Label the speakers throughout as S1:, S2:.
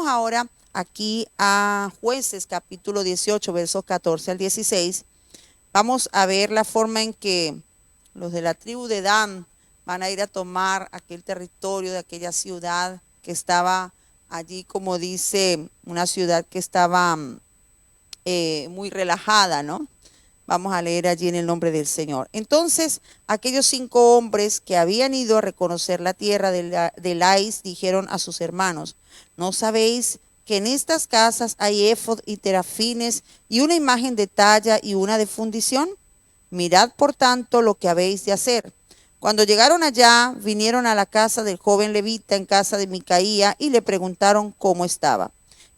S1: ahora aquí a Jueces capítulo 18, versos 14 al 16. Vamos a ver la forma en que los de la tribu de Dan van a ir a tomar aquel territorio de aquella ciudad que estaba allí, como dice, una ciudad que estaba muy relajada, ¿no? Vamos a leer allí en el nombre del Señor. Entonces, aquellos 5 hombres que habían ido a reconocer la tierra de Lais dijeron a sus hermanos: ¿no sabéis que en estas casas hay éfod y terafines y una imagen de talla y una de fundición? Mirad, por tanto, lo que habéis de hacer. Cuando llegaron allá, vinieron a la casa del joven levita en casa de Micaía y le preguntaron cómo estaba.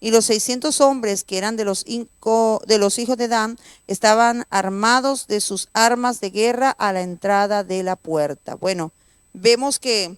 S1: Y los 600 hombres que eran de los hijos de Dan estaban armados de sus armas de guerra a la entrada de la puerta. Bueno, vemos que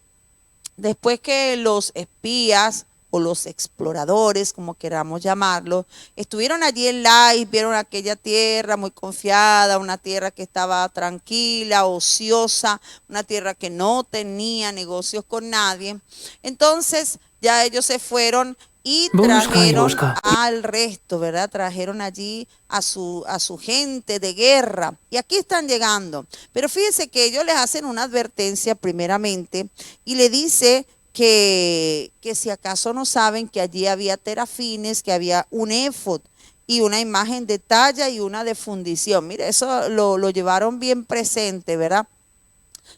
S1: después que los espías o los exploradores, como queramos llamarlo, estuvieron allí en Lais, vieron aquella tierra muy confiada, una tierra que estaba tranquila, ociosa, una tierra que no tenía negocios con nadie. Entonces ya ellos se fueron y trajeron al resto, ¿verdad? Trajeron allí a su gente de guerra. Y aquí están llegando. Pero fíjense que ellos les hacen una advertencia primeramente y le dice que si acaso no saben que allí había terafines, que había un éfod y una imagen de talla y una de fundición. Mire, eso lo llevaron bien presente, ¿verdad?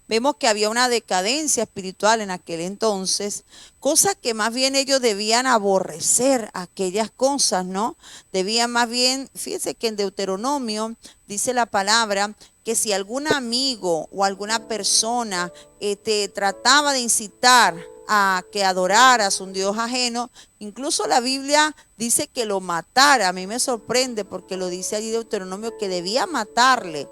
S1: Vemos que había una decadencia espiritual en aquel entonces, cosa que más bien ellos debían aborrecer aquellas cosas, ¿no? Debían más bien, fíjense que en Deuteronomio dice la palabra que si algún amigo o alguna persona te trataba de incitar a que adoraras un Dios ajeno, incluso la Biblia dice que lo matara. A mí me sorprende porque lo dice allí Deuteronomio que debía matarle.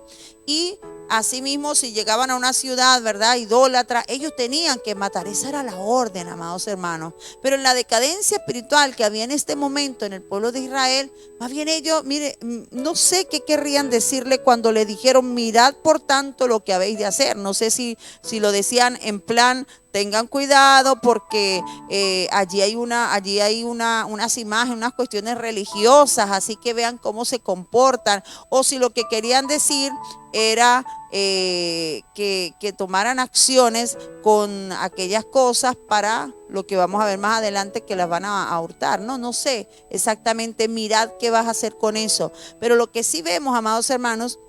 S1: Y asimismo, si llegaban a una ciudad, ¿verdad?, idólatra, ellos tenían que matar. Esa era la orden, amados hermanos. Pero en la decadencia espiritual que había en este momento en el pueblo de Israel, más bien ellos, mire, no sé qué querrían decirle cuando le dijeron: mirad por tanto lo que habéis de hacer. No sé si lo decían en plan: tengan cuidado porque allí hay unas imágenes, unas cuestiones religiosas, así que vean cómo se comportan. O si lo que querían decir era que tomaran acciones con aquellas cosas para lo que vamos a ver más adelante, que las van a hurtar. No sé exactamente, mirad qué vas a hacer con eso. Pero lo que sí vemos, amados hermanos,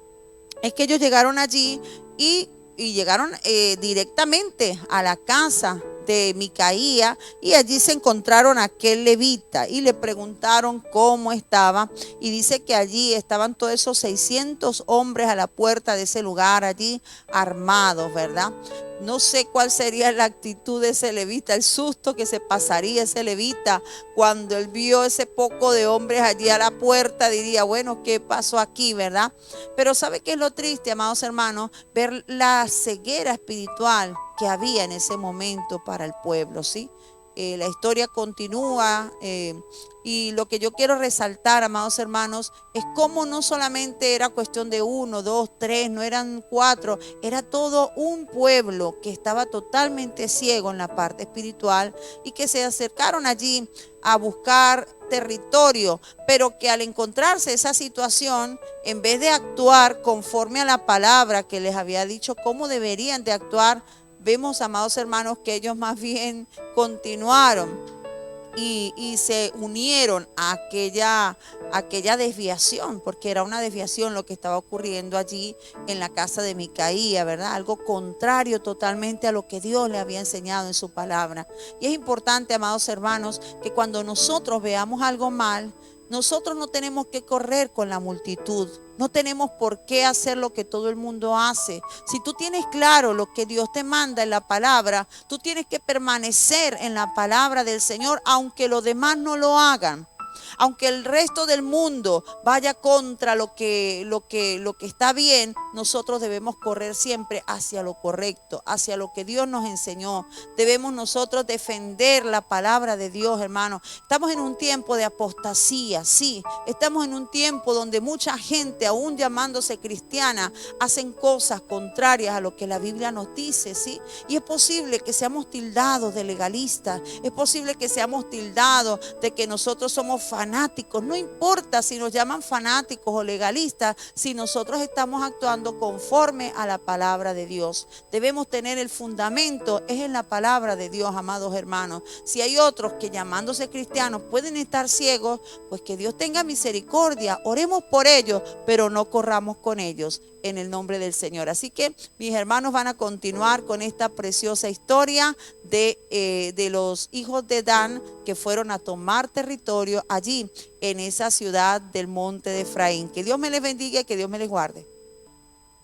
S1: es que ellos llegaron allí y llegaron directamente a la casa de Micaía, y allí se encontraron a aquel levita y le preguntaron cómo estaba, y dice que allí estaban todos esos 600 hombres a la puerta de ese lugar, allí armados, ¿verdad? No sé cuál sería la actitud de ese levita, el susto que se pasaría ese levita cuando él vio ese poco de hombres allí a la puerta. Diría: bueno, ¿qué pasó aquí, verdad? Pero ¿sabe qué es lo triste, amados hermanos? Ver la ceguera espiritual que había en ese momento para el pueblo, ¿sí? La historia continúa y lo que yo quiero resaltar, amados hermanos, es cómo no solamente era cuestión de 1, 2, 3, no eran 4, era todo un pueblo que estaba totalmente ciego en la parte espiritual y que se acercaron allí a buscar territorio, pero que al encontrarse esa situación, en vez de actuar conforme a la palabra que les había dicho cómo deberían de actuar, vemos, amados hermanos, que ellos más bien continuaron y se unieron a aquella desviación, porque era una desviación lo que estaba ocurriendo allí en la casa de Micaía, ¿verdad? Algo contrario totalmente a lo que Dios le había enseñado en su palabra. Y es importante, amados hermanos, que cuando nosotros veamos algo mal, nosotros no tenemos que correr con la multitud. No tenemos por qué hacer lo que todo el mundo hace. Si tú tienes claro lo que Dios te manda en la palabra, tú tienes que permanecer en la palabra del Señor, aunque los demás no lo hagan. Aunque el resto del mundo vaya contra lo que está bien, nosotros debemos correr siempre hacia lo correcto, hacia lo que Dios nos enseñó. Debemos nosotros defender la palabra de Dios, hermano. Estamos en un tiempo de apostasía, sí. Estamos en un tiempo donde mucha gente, aún llamándose cristiana, hacen cosas contrarias a lo que la Biblia nos dice, sí. Y es posible que seamos tildados de legalistas. Es posible que seamos tildados de que nosotros somos fanáticos. No importa si nos llaman fanáticos o legalistas, si nosotros estamos actuando conforme a la palabra de Dios. Debemos tener el fundamento, es en la palabra de Dios, amados hermanos. Si hay otros que llamándose cristianos pueden estar ciegos, pues que Dios tenga misericordia. Oremos por ellos, pero no corramos con ellos, en el nombre del Señor. Así que mis hermanos van a continuar con esta preciosa historia de los hijos de Dan que fueron a tomar territorio allí en esa ciudad del monte de Efraín. Que Dios me les bendiga y que Dios me les guarde.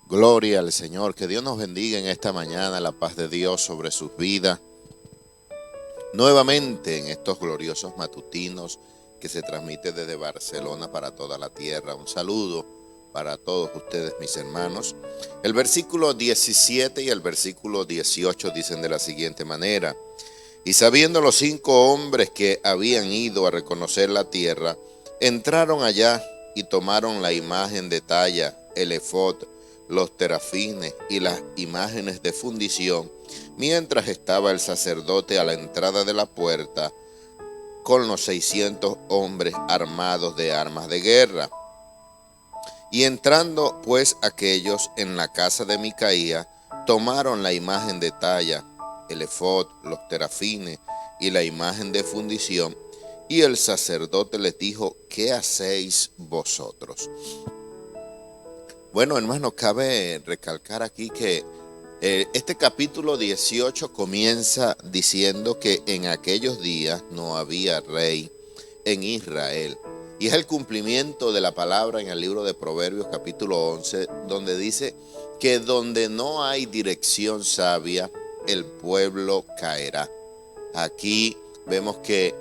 S2: Gloria al Señor, que Dios nos bendiga en esta mañana, la paz de Dios sobre sus vidas. Nuevamente en estos gloriosos matutinos que se transmite desde Barcelona para toda la tierra. Un saludo para todos ustedes, mis hermanos. El versículo 17 y el versículo 18 dicen de la siguiente manera: y sabiendo los 5 hombres que habían ido a reconocer la tierra, entraron allá y tomaron la imagen de talla, el efod, los terafines y las imágenes de fundición, mientras estaba el sacerdote a la entrada de la puerta con los 600 hombres armados de armas de guerra. Y entrando pues aquellos en la casa de Micaía, tomaron la imagen de talla, el efod, los terafines y la imagen de fundición, y el sacerdote les dijo: ¿qué hacéis vosotros? Bueno, hermano, cabe recalcar aquí que este capítulo 18 comienza diciendo que en aquellos días no había rey en Israel. Y es el cumplimiento de la palabra en el libro de Proverbios capítulo 11, donde dice que donde no hay dirección sabia, el pueblo caerá. Aquí vemos que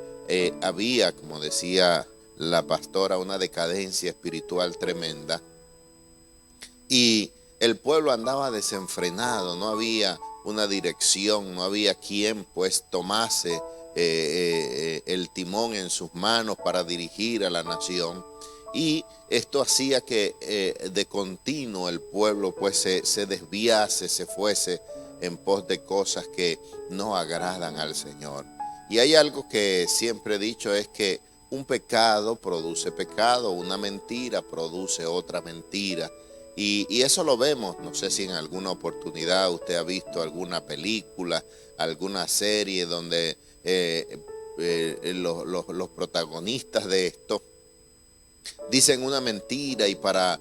S2: había, como decía la pastora, una decadencia espiritual tremenda. Y el pueblo andaba desenfrenado, no había una dirección, no había quien pues tomase el timón en sus manos para dirigir a la nación. Y esto hacía que de continuo el pueblo pues se desviase, se fuese en pos de cosas que no agradan al Señor. Y hay algo que siempre he dicho, es que un pecado produce pecado, una mentira produce otra mentira. Y eso lo vemos, no sé si en alguna oportunidad usted ha visto alguna película, alguna serie donde los protagonistas de esto dicen una mentira y para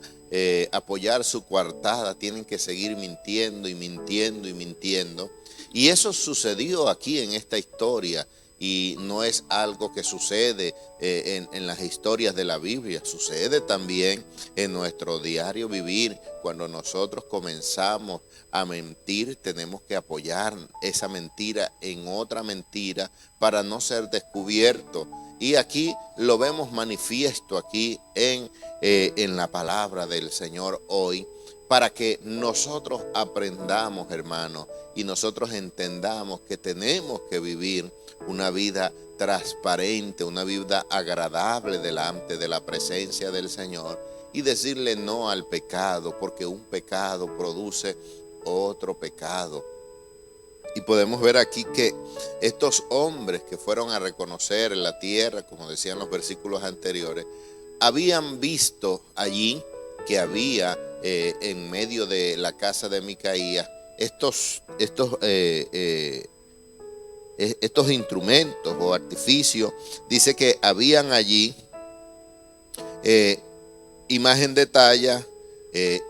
S2: apoyar su coartada tienen que seguir mintiendo y mintiendo y mintiendo. Y eso sucedió aquí en esta historia. Y no es algo que sucede en las historias de la Biblia, sucede también en nuestro diario vivir. Cuando nosotros comenzamos a mentir, tenemos que apoyar esa mentira en otra mentira para no ser descubiertos. Y aquí lo vemos manifiesto aquí en la palabra del Señor hoy, para que nosotros aprendamos, hermanos, y nosotros entendamos que tenemos que vivir una vida transparente, una vida agradable delante de la presencia del Señor, y decirle no al pecado, porque un pecado produce otro pecado. Y podemos ver aquí que estos hombres que fueron a reconocer la tierra, como decían los versículos anteriores, habían visto allí que había en medio de la casa de Micaía estos instrumentos o artificios. Dice que habían allí imagen de talla,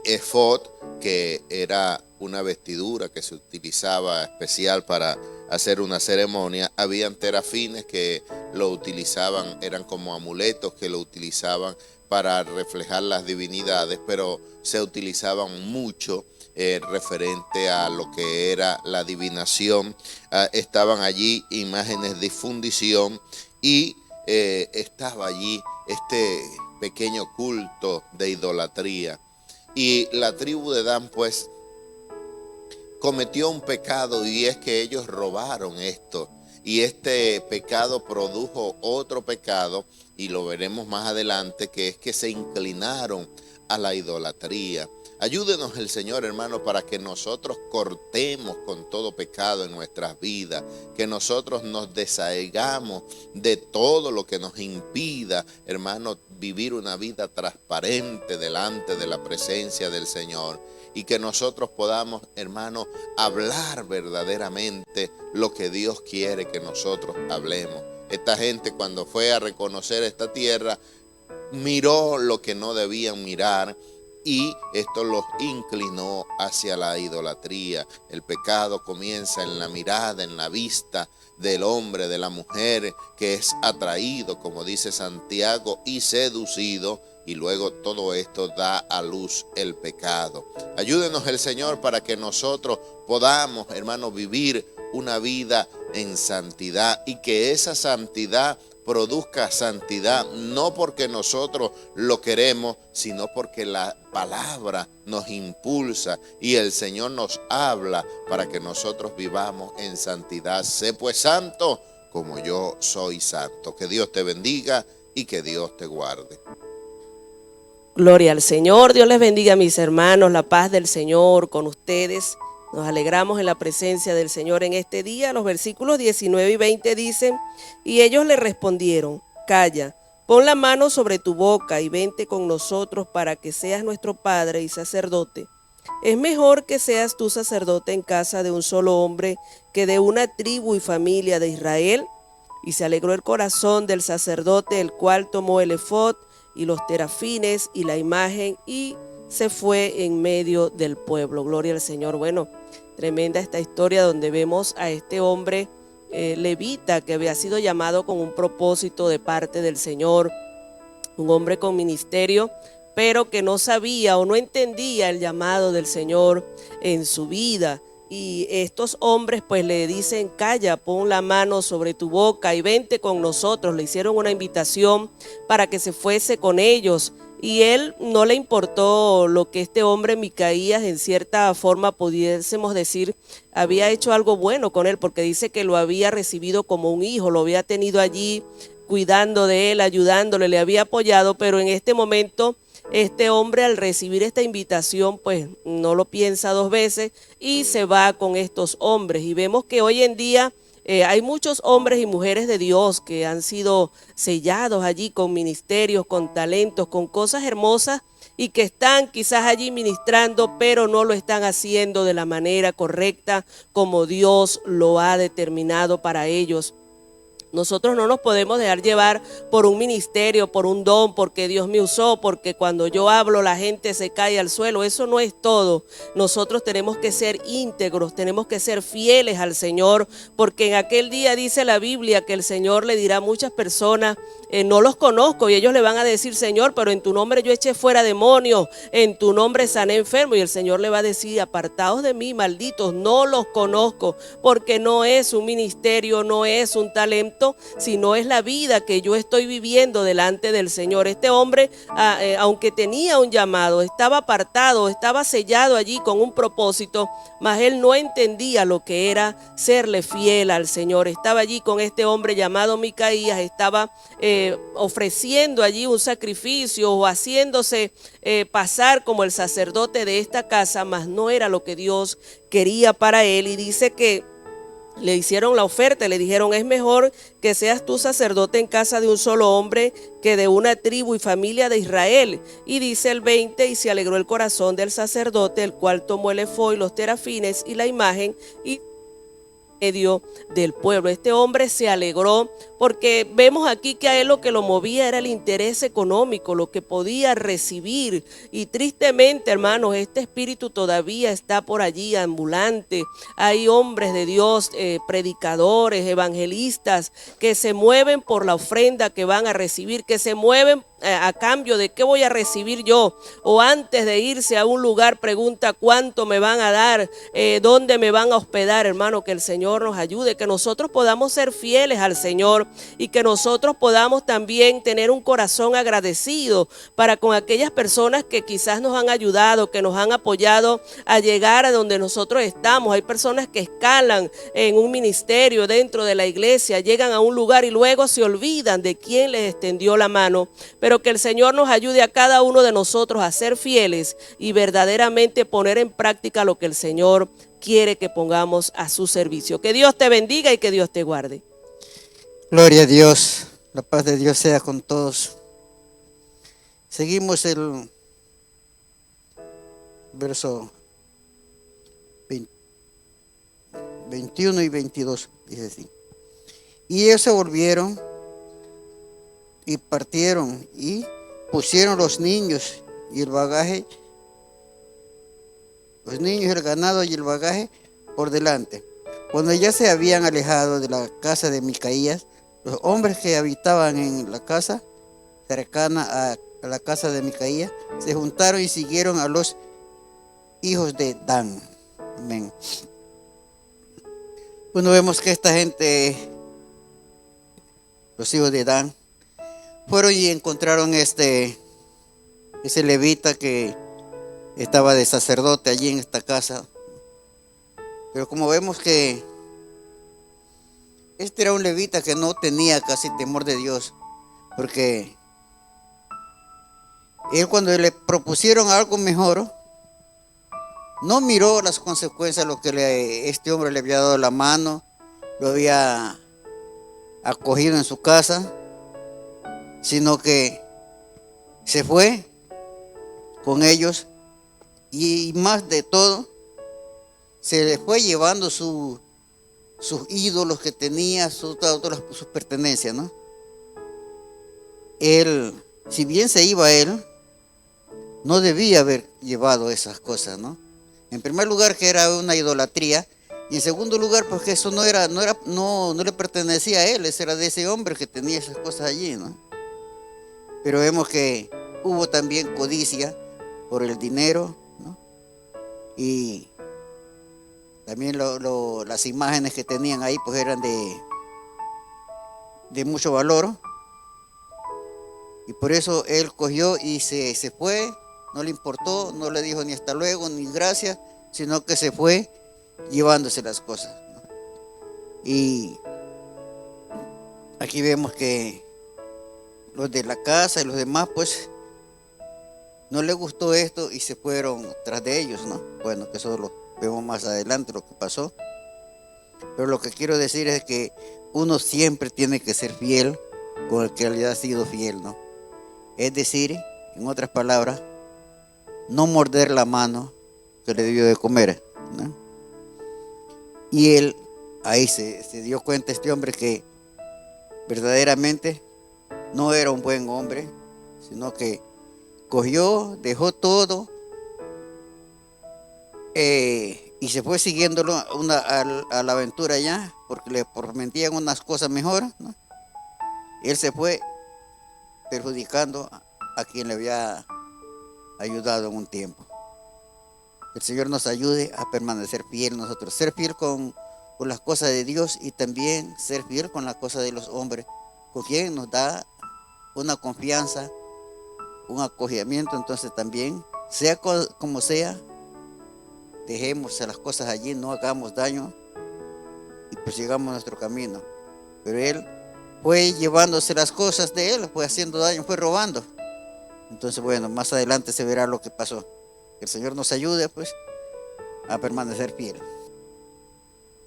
S2: efod, que era una vestidura que se utilizaba especial para hacer una ceremonia. Habían terafines que lo utilizaban, eran como amuletos que lo utilizaban para reflejar las divinidades, pero se utilizaban mucho referente a lo que era la adivinación. Estaban allí imágenes de fundición y estaba allí este pequeño culto de idolatría. Y la tribu de Dan pues cometió un pecado, y es que ellos robaron esto. Y este pecado produjo otro pecado, y lo veremos más adelante, que es que se inclinaron a la idolatría. Ayúdenos el Señor, hermano, para que nosotros cortemos con todo pecado en nuestras vidas, que nosotros nos deshaigamos de todo lo que nos impida, hermano, vivir una vida transparente delante de la presencia del Señor, y que nosotros podamos, hermano, hablar verdaderamente lo que Dios quiere que nosotros hablemos. Esta gente, cuando fue a reconocer esta tierra, miró lo que no debían mirar, y esto los inclinó hacia la idolatría. El pecado comienza en la mirada, en la vista del hombre, de la mujer, que es atraído, como dice Santiago, y seducido, y luego todo esto da a luz el pecado. Ayúdenos el Señor para que nosotros podamos, hermanos, vivir una vida en santidad, y que esa santidad produzca santidad, no porque nosotros lo queremos, sino porque la palabra nos impulsa y el Señor nos habla para que nosotros vivamos en santidad. Sé pues santo como yo soy santo. Que Dios te bendiga y que Dios te guarde.
S3: Gloria al Señor. Dios les bendiga, mis hermanos. La paz del Señor con ustedes. Nos alegramos en la presencia del Señor en este día. Los versículos 19 y 20 dicen: y ellos le respondieron: calla, pon la mano sobre tu boca y vente con nosotros para que seas nuestro padre y sacerdote. Es mejor que seas tú sacerdote en casa de un solo hombre que de una tribu y familia de Israel. Y se alegró el corazón del sacerdote, el cual tomó el efod y los terafines y la imagen, y se fue en medio del pueblo. Gloria al Señor. Bueno, tremenda esta historia donde vemos a este hombre levita, que había sido llamado con un propósito de parte del Señor, un hombre con ministerio, pero que no sabía o no entendía el llamado del Señor en su vida. Y estos hombres pues le dicen: calla, pon la mano sobre tu boca y vente con nosotros. Le hicieron una invitación para que se fuese con ellos, y él no le importó lo que este hombre Micaías, en cierta forma pudiésemos decir, había hecho algo bueno con él, porque dice que lo había recibido como un hijo, lo había tenido allí cuidando de él, ayudándole, le había apoyado. Pero en este momento este hombre, al recibir esta invitación, pues no lo piensa dos veces y se va con estos hombres. Y vemos que hoy en día hay muchos hombres y mujeres de Dios que han sido sellados allí con ministerios, con talentos, con cosas hermosas, y que están quizás allí ministrando, pero no lo están haciendo de la manera correcta como Dios lo ha determinado para ellos. Nosotros no nos podemos dejar llevar por un ministerio, por un don, porque Dios me usó, porque cuando yo hablo la gente se cae al suelo. Eso no es todo. Nosotros tenemos que ser íntegros, tenemos que ser fieles al Señor, porque en aquel día dice la Biblia que el Señor le dirá a muchas personas: no los conozco, y ellos le van a decir: Señor, pero en tu nombre yo eché fuera demonios, en tu nombre sané enfermos. Y el Señor le va a decir: apartaos de mí, malditos, no los conozco, porque no es un ministerio, no es un talento, sino es la vida que yo estoy viviendo delante del Señor. Este hombre, aunque tenía un llamado, estaba apartado, estaba sellado allí con un propósito, mas él no entendía lo que era serle fiel al Señor. Estaba allí con este hombre llamado Micaías, estaba ofreciendo allí un sacrificio o haciéndose pasar como el sacerdote de esta casa, mas no era lo que Dios quería para él. Y dice que le hicieron la oferta, le dijeron: es mejor que seas tú sacerdote en casa de un solo hombre que de una tribu y familia de Israel. Y dice el 20: y se alegró el corazón del sacerdote, el cual tomó el efod y los terafines y la imagen, y medio del pueblo. Este hombre se alegró porque vemos aquí que a él lo que lo movía era el interés económico, lo que podía recibir. Y tristemente, hermanos, este espíritu todavía está por allí ambulante. Hay hombres de Dios, predicadores, evangelistas, que se mueven por la ofrenda que van a recibir, que se mueven a cambio de qué voy a recibir yo, o antes de irse a un lugar pregunta cuánto me van a dar, dónde me van a hospedar. Hermano, que el Señor nos ayude, que nosotros podamos ser fieles al Señor y que nosotros podamos también tener un corazón agradecido para con aquellas personas que quizás nos han ayudado, que nos han apoyado a llegar a donde nosotros estamos. Hay personas que escalan en un ministerio dentro de la iglesia, llegan a un lugar y luego se olvidan de quién les extendió la mano, pero que el Señor nos ayude a cada uno de nosotros a ser fieles y verdaderamente poner en práctica lo que el Señor quiere que pongamos a su servicio. Que Dios te bendiga y que Dios te guarde.
S4: Gloria a Dios, la paz de Dios sea con todos. Seguimos el verso 21 y 22, dice así. Y ellos se volvieron y partieron y pusieron los niños y el bagaje, los niños, el ganado y el bagaje por delante. Cuando ya se habían alejado de la casa de Micaías, los hombres que habitaban en la casa cercana a la casa de Micaías se juntaron y siguieron a los hijos de Dan. Amén. Bueno, vemos que esta gente, los hijos de Dan, fueron y encontraron ese levita que estaba de sacerdote allí en esta casa. Pero como vemos que este era un levita que no tenía casi temor de Dios, porque él, cuando le propusieron algo mejor, no miró las consecuencias, lo que este hombre le había dado la mano, lo había acogido en su casa, sino que se fue con ellos y más de todo, se le fue llevando sus ídolos que tenía, sus pertenencias, ¿no? Él, si bien se iba él, no debía haber llevado esas cosas, ¿no? En primer lugar, que era una idolatría, y en segundo lugar, porque eso no le pertenecía a él, ese era de ese hombre que tenía esas cosas allí, ¿no? Pero vemos que hubo también codicia por el dinero, ¿no? Y también las imágenes que tenían ahí pues eran de mucho valor, y por eso él cogió y se fue. No le importó, no le dijo ni hasta luego ni gracias, sino que se fue llevándose las cosas, ¿no? Y aquí vemos que los de la casa y los demás pues no les gustó esto y se fueron tras de ellos, ¿no? Bueno, que eso lo vemos más adelante lo que pasó. Pero lo que quiero decir es que uno siempre tiene que ser fiel con el que le ha sido fiel, ¿no? Es decir, en otras palabras, no morder la mano que le dio de comer, ¿no? Y él, ahí se dio cuenta este hombre que verdaderamente no era un buen hombre, sino que cogió, dejó todo y se fue siguiéndolo a la aventura ya, porque le prometían unas cosas mejores, ¿no? Él se fue perjudicando a quien le había ayudado en un tiempo. Que el Señor nos ayude a permanecer fiel nosotros, ser fiel con las cosas de Dios y también ser fiel con las cosas de los hombres, con quien nos da una confianza, un acogimiento. Entonces también, sea como sea, dejemos las cosas allí, no hagamos daño y pues sigamos nuestro camino. Pero él fue llevándose las cosas de él, fue haciendo daño, fue robando. Entonces, bueno, más adelante se verá lo que pasó. Que el Señor nos ayude, pues, a permanecer fiel.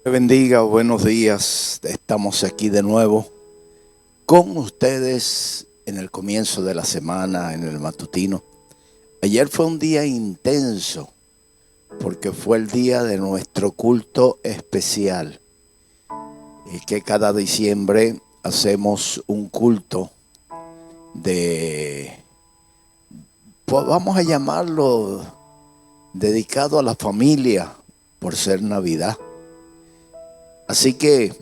S5: Que bendiga, buenos días. Estamos aquí de nuevo con ustedes en el comienzo de la semana, en el matutino. Ayer fue un día intenso, porque fue el día de nuestro culto especial. Y que cada diciembre hacemos un culto pues vamos a llamarlo dedicado a la familia por ser Navidad. Así que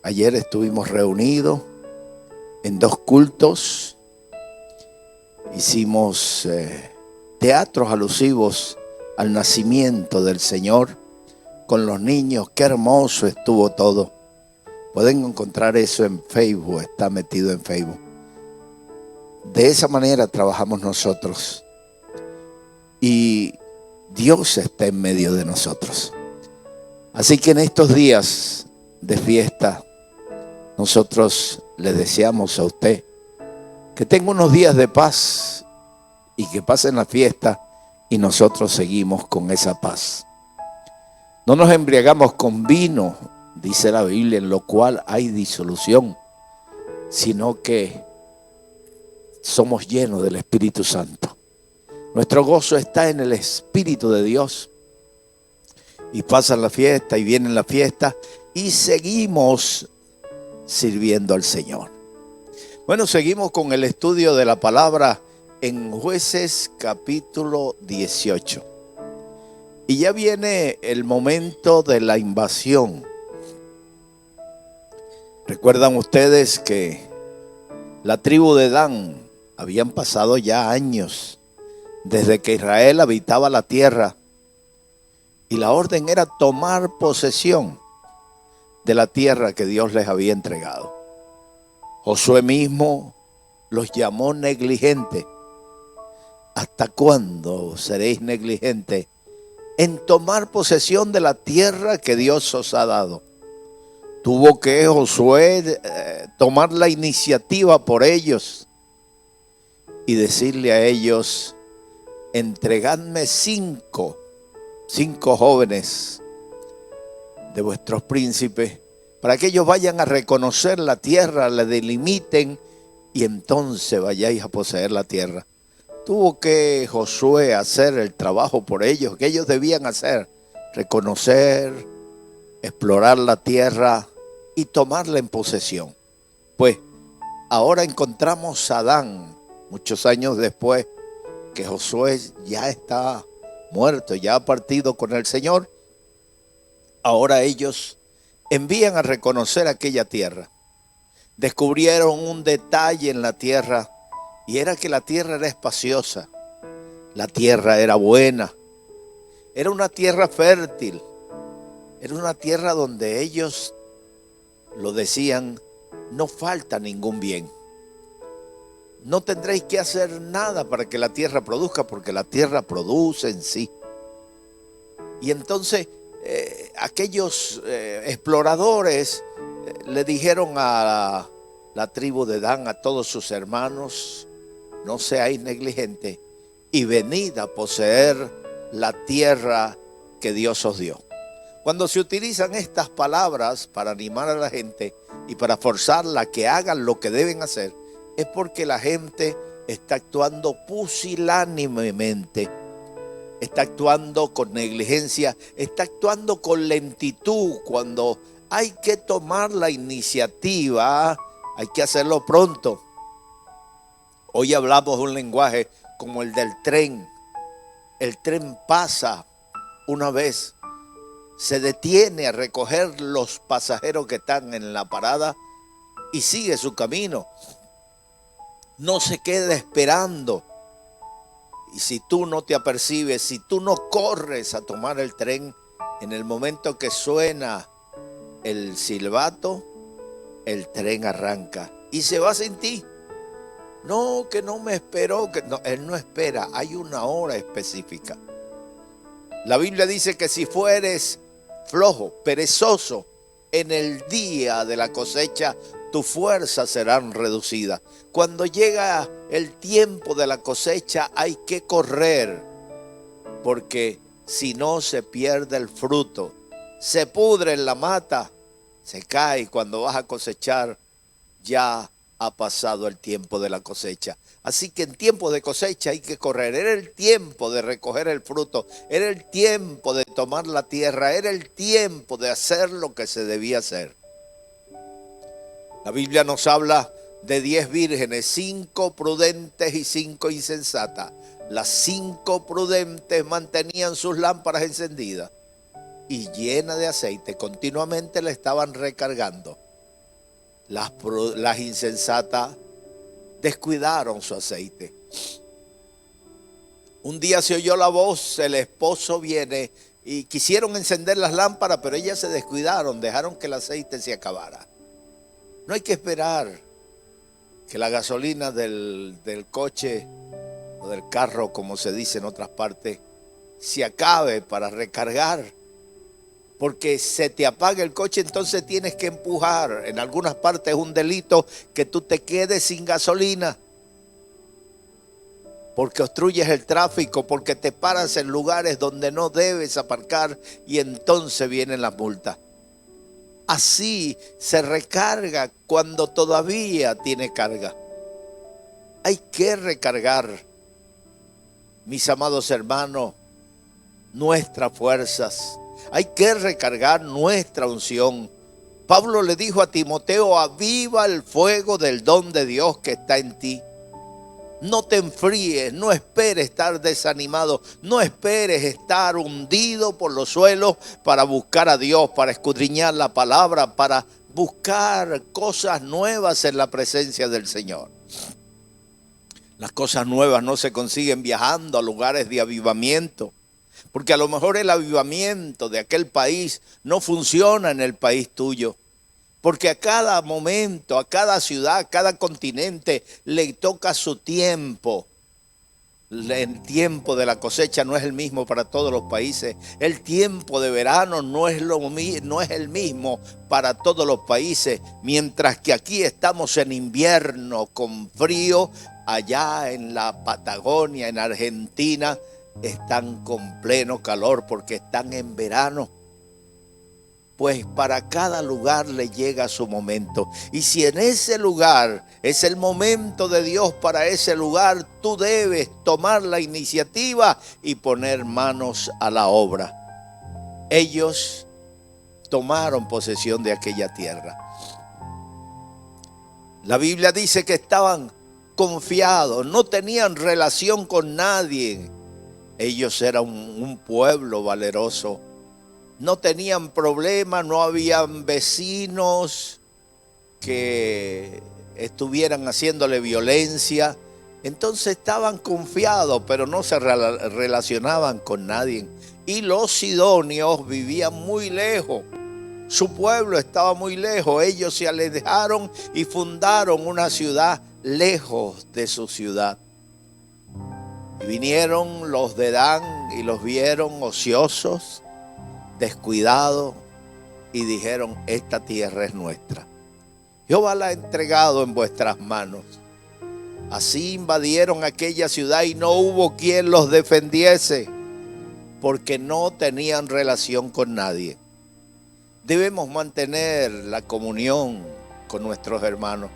S5: ayer estuvimos reunidos en 2 cultos hicimos teatros alusivos al nacimiento del Señor con los niños. Qué hermoso estuvo todo. Pueden encontrar eso en Facebook, está metido en Facebook. De esa manera trabajamos nosotros y Dios está en medio de nosotros. Así que en estos días de fiesta, nosotros le deseamos a usted que tenga unos días de paz y que pasen la fiesta, y nosotros seguimos con esa paz. No nos embriagamos con vino, dice la Biblia, en lo cual hay disolución, sino que somos llenos del Espíritu Santo. Nuestro gozo está en el Espíritu de Dios. Y pasan la fiesta y vienen la fiesta y seguimos sirviendo al Señor. Bueno, seguimos con el estudio de la palabra en Jueces capítulo 18. Y ya viene el momento de la invasión. Recuerdan ustedes que la tribu de Dan, habían pasado ya años desde que Israel habitaba la tierra, y la orden era tomar posesión de la tierra que Dios les había entregado. Josué mismo los llamó negligentes. ¿Hasta cuándo seréis negligentes en tomar posesión de la tierra que Dios os ha dado? Tuvo que Josué tomar la iniciativa por ellos y decirle a ellos: entregadme cinco jóvenes de vuestros príncipes, para que ellos vayan a reconocer la tierra, la delimiten, y entonces vayáis a poseer la tierra. Tuvo que Josué hacer el trabajo por ellos, que ellos debían hacer: reconocer, explorar la tierra y tomarla en posesión. Pues ahora encontramos a Dan, muchos años después que Josué ya está muerto, ya ha partido con el Señor. Ahora ellos envían a reconocer aquella tierra. Descubrieron un detalle en la tierra, y era que la tierra era espaciosa, la tierra era buena, era una tierra fértil, era una tierra donde ellos lo decían: no falta ningún bien. No tendréis que hacer nada para que la tierra produzca, porque la tierra produce en sí. Y entonces aquellos exploradores le dijeron a la tribu de Dan, a todos sus hermanos: no seáis negligentes y venid a poseer la tierra que Dios os dio. Cuando se utilizan estas palabras para animar a la gente y para forzarla a que hagan lo que deben hacer, es porque la gente está actuando pusilánimemente, está actuando con negligencia, está actuando con lentitud. Cuando hay que tomar la iniciativa, hay que hacerlo pronto. Hoy hablamos de un lenguaje como el del tren. El tren pasa una vez, se detiene a recoger los pasajeros que están en la parada y sigue su camino. No se queda esperando. Y si tú no te apercibes, si tú no corres a tomar el tren, en el momento que suena el silbato, el tren arranca y se va sin ti. No, que no me esperó, que no, él no espera, hay una hora específica. La Biblia dice que si fueres flojo, perezoso, en el día de la cosecha, tus fuerzas serán reducidas. Cuando llega el tiempo de la cosecha, hay que correr, porque si no se pierde el fruto, se pudre en la mata, se cae. Cuando vas a cosechar, ya ha pasado el tiempo de la cosecha. Así que en tiempo de cosecha hay que correr. Era el tiempo de recoger el fruto, era el tiempo de tomar la tierra, era el tiempo de hacer lo que se debía hacer. La Biblia nos habla de 10 vírgenes, 5 prudentes y 5 insensatas. Las 5 prudentes mantenían sus lámparas encendidas y llenas de aceite, continuamente le estaban recargando. Las insensatas descuidaron su aceite. Un día se oyó la voz, el esposo viene y quisieron encender las lámparas, pero ellas se descuidaron, dejaron que el aceite se acabara. No hay que esperar que la gasolina del coche o del carro, como se dice en otras partes, se acabe para recargar. Porque se te apaga el coche, entonces tienes que empujar. En algunas partes es un delito que tú te quedes sin gasolina, porque obstruyes el tráfico, porque te paras en lugares donde no debes aparcar y entonces vienen las multas. Así se recarga cuando todavía tiene carga. Hay que recargar, mis amados hermanos, nuestras fuerzas. Hay que recargar nuestra unción. Pablo le dijo a Timoteo: aviva el fuego del don de Dios que está en ti. No te enfríes, no esperes estar desanimado, no esperes estar hundido por los suelos para buscar a Dios, para escudriñar la palabra, para buscar cosas nuevas en la presencia del Señor. Las cosas nuevas no se consiguen viajando a lugares de avivamiento, porque a lo mejor el avivamiento de aquel país no funciona en el país tuyo. Porque a cada momento, a cada ciudad, a cada continente le toca su tiempo. El tiempo de la cosecha no es el mismo para todos los países. El tiempo de verano no es el mismo para todos los países. Mientras que aquí estamos en invierno con frío, allá en la Patagonia, en Argentina, están con pleno calor porque están en verano. Pues para cada lugar le llega su momento. Y si en ese lugar es el momento de Dios para ese lugar, tú debes tomar la iniciativa y poner manos a la obra. Ellos tomaron posesión de aquella tierra. La Biblia dice que estaban confiados, no tenían relación con nadie. Ellos eran un pueblo valeroso. No tenían problemas, no habían vecinos que estuvieran haciéndole violencia. Entonces estaban confiados, pero no se relacionaban con nadie. Y los sidonios vivían muy lejos. Su pueblo estaba muy lejos. Ellos se alejaron y fundaron una ciudad lejos de su ciudad. Y vinieron los de Dan y los vieron ociosos, descuidados, y dijeron: esta tierra es nuestra. Jehová la ha entregado en vuestras manos. Así invadieron aquella ciudad y no hubo quien los defendiese, porque no tenían relación con nadie. Debemos mantener la comunión con nuestros hermanos.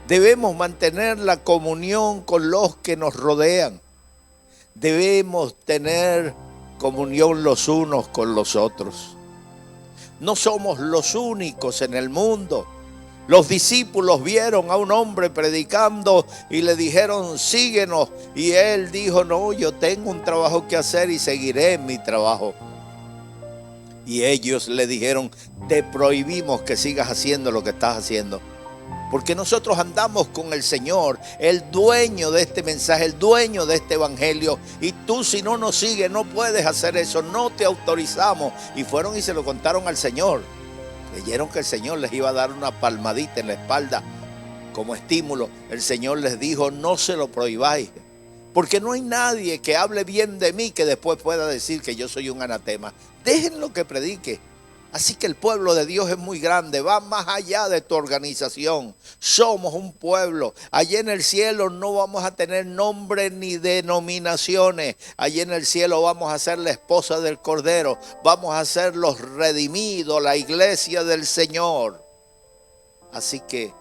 S5: Debemos mantener la comunión con los que nos rodean. Debemos tener comunión los unos con los otros. No somos los únicos en el mundo. Los discípulos vieron a un hombre predicando y le dijeron: síguenos. Y él dijo: no, yo tengo un trabajo que hacer y seguiré en mi trabajo. Y ellos le dijeron: te prohibimos que sigas haciendo lo que estás haciendo, porque nosotros andamos con el Señor, el dueño de este mensaje, el dueño de este evangelio. Y tú, si no nos sigues, no puedes hacer eso, no te autorizamos. Y fueron y se lo contaron al Señor. Creyeron que el Señor les iba a dar una palmadita en la espalda como estímulo. El Señor les dijo: no se lo prohibáis, porque no hay nadie que hable bien de mí que después pueda decir que yo soy un anatema. Déjenlo que predique. Así que el pueblo de Dios es muy grande, va más allá de tu organización. Somos un pueblo. Allí en el cielo no vamos a tener nombre ni denominaciones. Allí en el cielo vamos a ser la esposa del Cordero. Vamos a ser los redimidos, la iglesia del Señor. Así que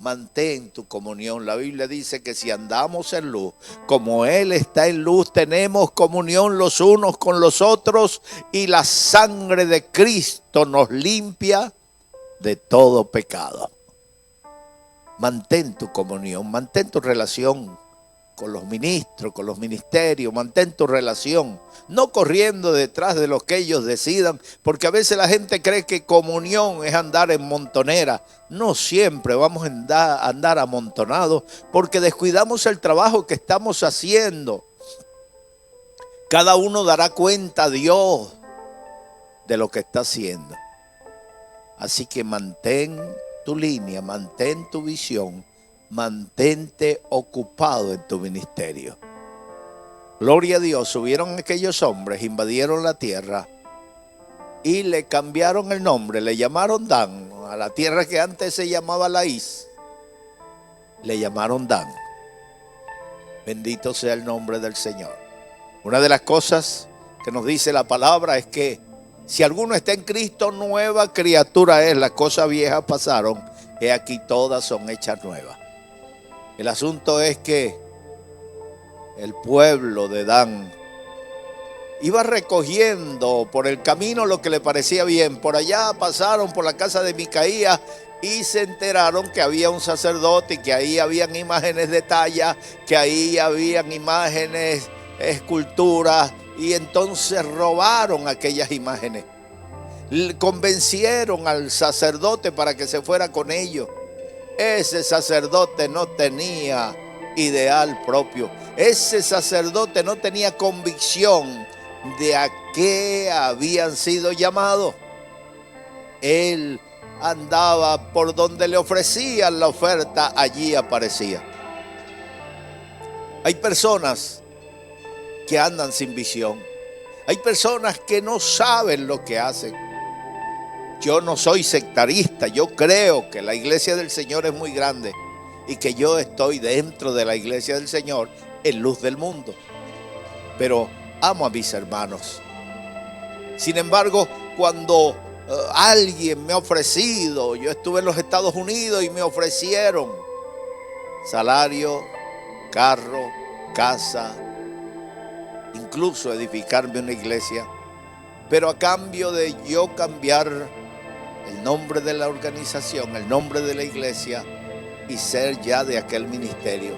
S5: mantén tu comunión. La Biblia dice que si andamos en luz, como Él está en luz, tenemos comunión los unos con los otros, y la sangre de Cristo nos limpia de todo pecado. Mantén tu comunión, mantén tu relación con los ministros, con los ministerios, mantén tu relación, no corriendo detrás de lo que ellos decidan, porque a veces la gente cree que comunión es andar en montonera. No siempre vamos a andar amontonados, porque descuidamos el trabajo que estamos haciendo. Cada uno dará cuenta a Dios de lo que está haciendo. Así que mantén tu línea, mantén tu visión, mantente ocupado en tu ministerio. Gloria a Dios, subieron aquellos hombres, invadieron la tierra y le cambiaron el nombre, le llamaron Dan. A la tierra que antes se llamaba Laís, le llamaron Dan. Bendito sea el nombre del Señor. Una de las cosas que nos dice la palabra es que si alguno está en Cristo, nueva criatura es. Las cosas viejas pasaron, y aquí todas son hechas nuevas. El asunto es que el pueblo de Dan iba recogiendo por el camino lo que le parecía bien. Por allá pasaron por la casa de Micaías y se enteraron que había un sacerdote y que ahí habían imágenes de talla, que ahí habían imágenes, esculturas, y entonces robaron aquellas imágenes. Convencieron al sacerdote para que se fuera con ellos. Ese sacerdote no tenía ideal propio. Ese sacerdote no tenía convicción de a qué habían sido llamados. Él andaba por donde le ofrecían la oferta, allí aparecía. Hay personas que andan sin visión. Hay personas que no saben lo que hacen. Yo no soy sectarista, yo creo que la iglesia del Señor es muy grande y que yo estoy dentro de la iglesia del Señor en luz del mundo. Pero amo a mis hermanos. Sin embargo, cuando alguien me ha ofrecido, yo estuve en los Estados Unidos y me ofrecieron salario, carro, casa, incluso edificarme una iglesia, pero a cambio de yo cambiar el nombre de la organización, el nombre de la iglesia y ser ya de aquel ministerio.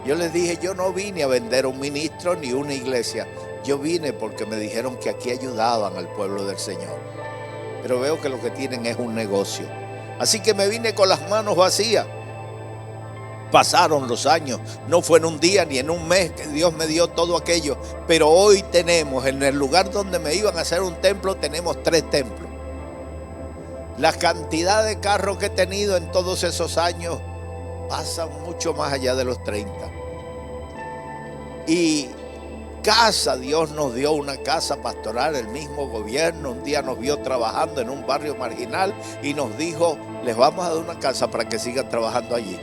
S5: Yo les dije, yo no vine a vender un ministro ni una iglesia. Yo vine porque me dijeron que aquí ayudaban al pueblo del Señor. Pero veo que lo que tienen es un negocio. Así que me vine con las manos vacías. Pasaron los años, no fue en un día ni en un mes que Dios me dio todo aquello. Pero hoy tenemos, en el lugar donde me iban a hacer un templo, tenemos 3 templos. La cantidad de carros que he tenido en todos esos años pasan mucho más allá de los 30. Y casa, Dios nos dio una casa pastoral, el mismo gobierno un día nos vio trabajando en un barrio marginal y nos dijo, les vamos a dar una casa para que sigan trabajando allí.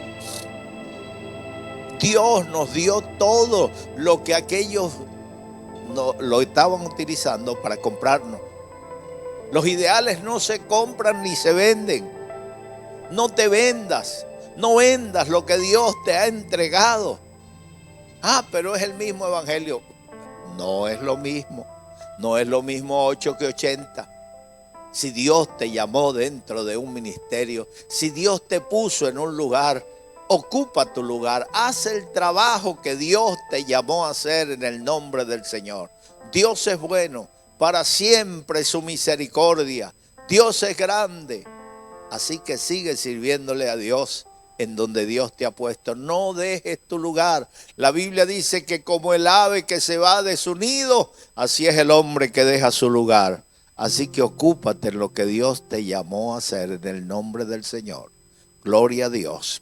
S5: Dios nos dio todo lo que aquellos lo estaban utilizando para comprarnos. Los ideales no se compran ni se venden. No te vendas, no vendas lo que Dios te ha entregado. Pero es el mismo evangelio. No es lo mismo. No es lo mismo 8 que 80. Si Dios te llamó dentro de un ministerio, si Dios te puso en un lugar, ocupa tu lugar, haz el trabajo que Dios te llamó a hacer en el nombre del Señor. Dios es bueno, para siempre su misericordia. Dios es grande, así que sigue sirviéndole a Dios en donde Dios te ha puesto. No dejes tu lugar. La Biblia dice que como el ave que se va de su nido, así es el hombre que deja su lugar. Así que ocúpate en lo que Dios te llamó a hacer en el nombre del Señor. Gloria a Dios.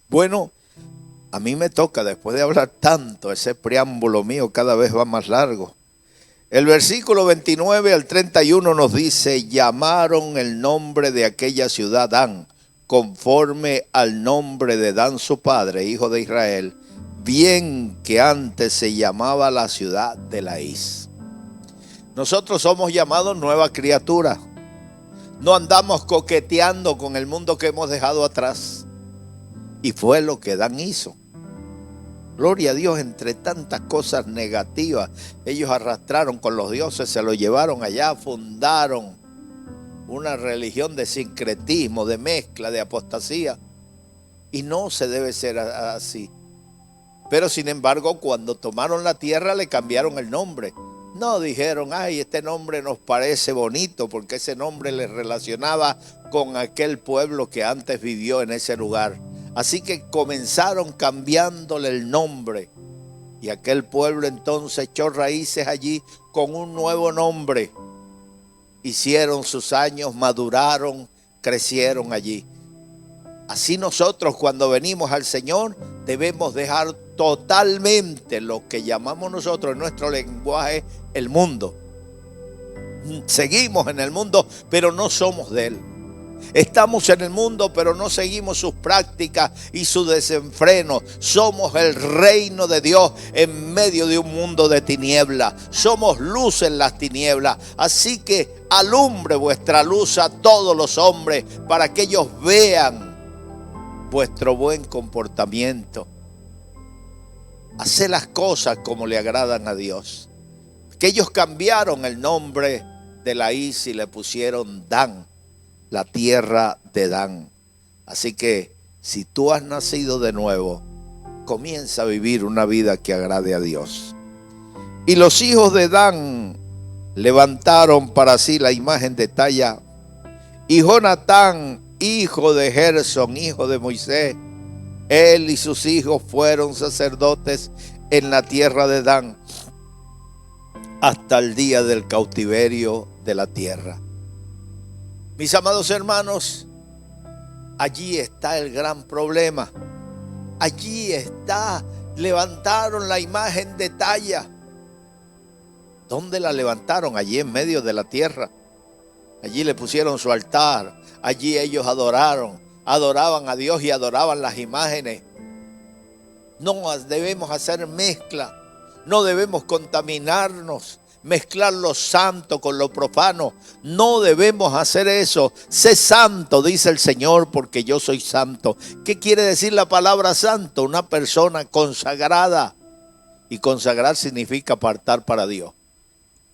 S5: Bueno, a mí me toca, después de hablar tanto, ese preámbulo mío cada vez va más largo. El versículo 29 al 31 nos dice, llamaron el nombre de aquella ciudad Dan, conforme al nombre de Dan su padre, hijo de Israel, bien que antes se llamaba la ciudad de Laís. Nosotros somos llamados nueva criatura. No andamos coqueteando con el mundo que hemos dejado atrás. Y fue lo que Dan hizo. Gloria a Dios, entre tantas cosas negativas, ellos arrastraron con los dioses, se los llevaron allá, fundaron una religión de sincretismo, de mezcla, de apostasía. Y no se debe ser así. Pero sin embargo, cuando tomaron la tierra, le cambiaron el nombre. No dijeron, este nombre nos parece bonito, porque ese nombre les relacionaba con aquel pueblo que antes vivió en ese lugar. Así que comenzaron cambiándole el nombre Y aquel pueblo entonces echó raíces allí con un nuevo nombre. Hicieron sus años, maduraron, crecieron allí. Así nosotros cuando venimos al Señor debemos dejar totalmente lo que llamamos nosotros en nuestro lenguaje el mundo. Seguimos en el mundo, pero no somos de él. Estamos en el mundo, pero no seguimos sus prácticas y su desenfreno. Somos el reino de Dios en medio de un mundo de tinieblas. Somos luz en las tinieblas. Así que alumbre vuestra luz a todos los hombres para que ellos vean vuestro buen comportamiento. Haced las cosas como le agradan a Dios. Que ellos cambiaron el nombre de Laís y le pusieron Dan, la tierra de Dan. Así que si tú has nacido de nuevo, comienza a vivir una vida que agrade a Dios. Y los hijos de Dan levantaron para sí la imagen de talla. Y Jonatán, hijo de Gersón, hijo de Moisés, él y sus hijos fueron sacerdotes en la tierra de Dan hasta el día del cautiverio de la tierra. Mis amados hermanos, allí está el gran problema. Allí está, levantaron la imagen de talla. ¿Dónde la levantaron? Allí en medio de la tierra. Allí le pusieron su altar. Allí ellos adoraban a Dios y adoraban las imágenes. No debemos hacer mezcla. No debemos contaminarnos, mezclar lo santo con lo profano. No debemos hacer eso. Sé santo, dice el Señor, porque yo soy santo. ¿Qué quiere decir la palabra santo? Una persona consagrada. Y consagrar significa apartar para Dios.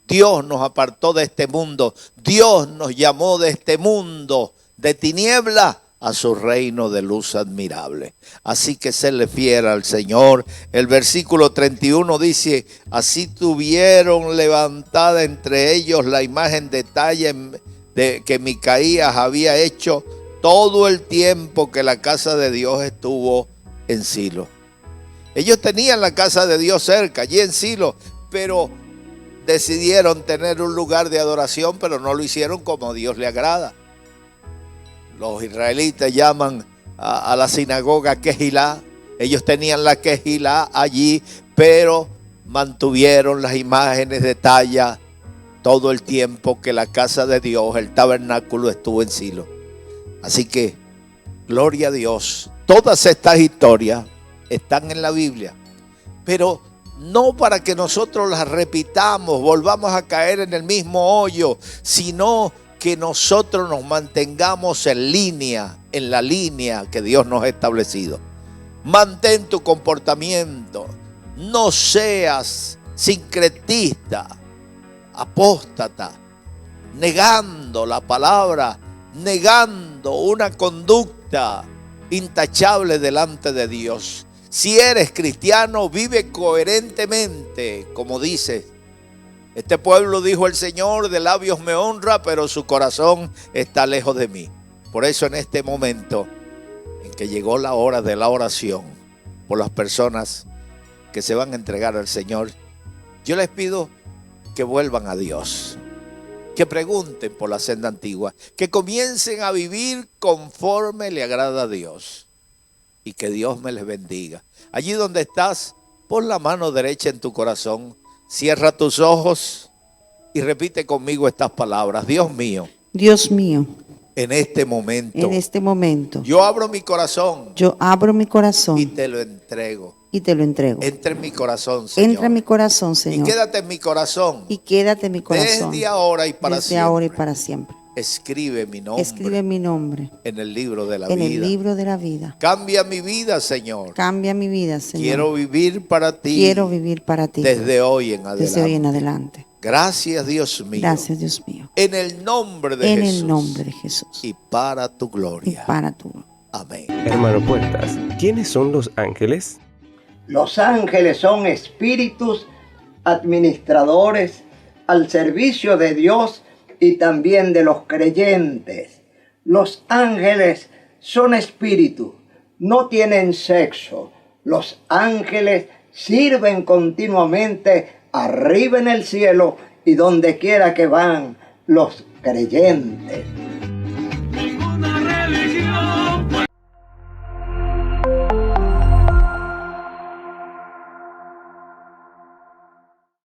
S5: Dios nos apartó de este mundo. Dios nos llamó de este mundo de tiniebla a su reino de luz admirable. Así que séle fiel al Señor. El versículo 31 dice: así tuvieron levantada entre ellos la imagen de talla que Micaías había hecho todo el tiempo que la casa de Dios estuvo en Silo. Ellos tenían la casa de Dios cerca, allí en Silo, pero decidieron tener un lugar de adoración, pero no lo hicieron como a Dios le agrada. Los israelitas llaman a la sinagoga Quejilá. Ellos tenían la Quejilá allí, pero mantuvieron las imágenes de talla todo el tiempo que la casa de Dios, el tabernáculo, estuvo en Silo. Así que, gloria a Dios, todas estas historias están en la Biblia, pero no para que nosotros las repitamos, volvamos a caer en el mismo hoyo, sino que nosotros nos mantengamos en la línea que Dios nos ha establecido. Mantén tu comportamiento, no seas sincretista, apóstata, negando la palabra, negando una conducta intachable delante de Dios. Si eres cristiano, vive coherentemente, como dice. Este pueblo, dijo el Señor, de labios me honra, pero su corazón está lejos de mí. Por eso en este momento en que llegó la hora de la oración por las personas que se van a entregar al Señor, yo les pido que vuelvan a Dios, que pregunten por la senda antigua, que comiencen a vivir conforme le agrada a Dios y que Dios me les bendiga. Allí donde estás, pon la mano derecha en tu corazón. Cierra tus ojos y repite conmigo estas palabras. Dios mío, en este momento, yo abro mi corazón, y te lo entrego. Entra en mi corazón, Señor. Y quédate en mi corazón. Desde ahora y para siempre. Escribe mi nombre en el libro de la vida. Cambia mi vida, Señor. Quiero vivir para ti. Desde hoy en adelante. Gracias, Dios mío. En el nombre de Jesús. Y para tu gloria. Amén.
S6: Hermano Puertas, ¿quiénes son los ángeles?
S7: Los ángeles son espíritus administradores al servicio de Dios y también de los creyentes. Los ángeles son espíritus, no tienen sexo. Los ángeles sirven continuamente arriba en el cielo y donde quiera que van los creyentes.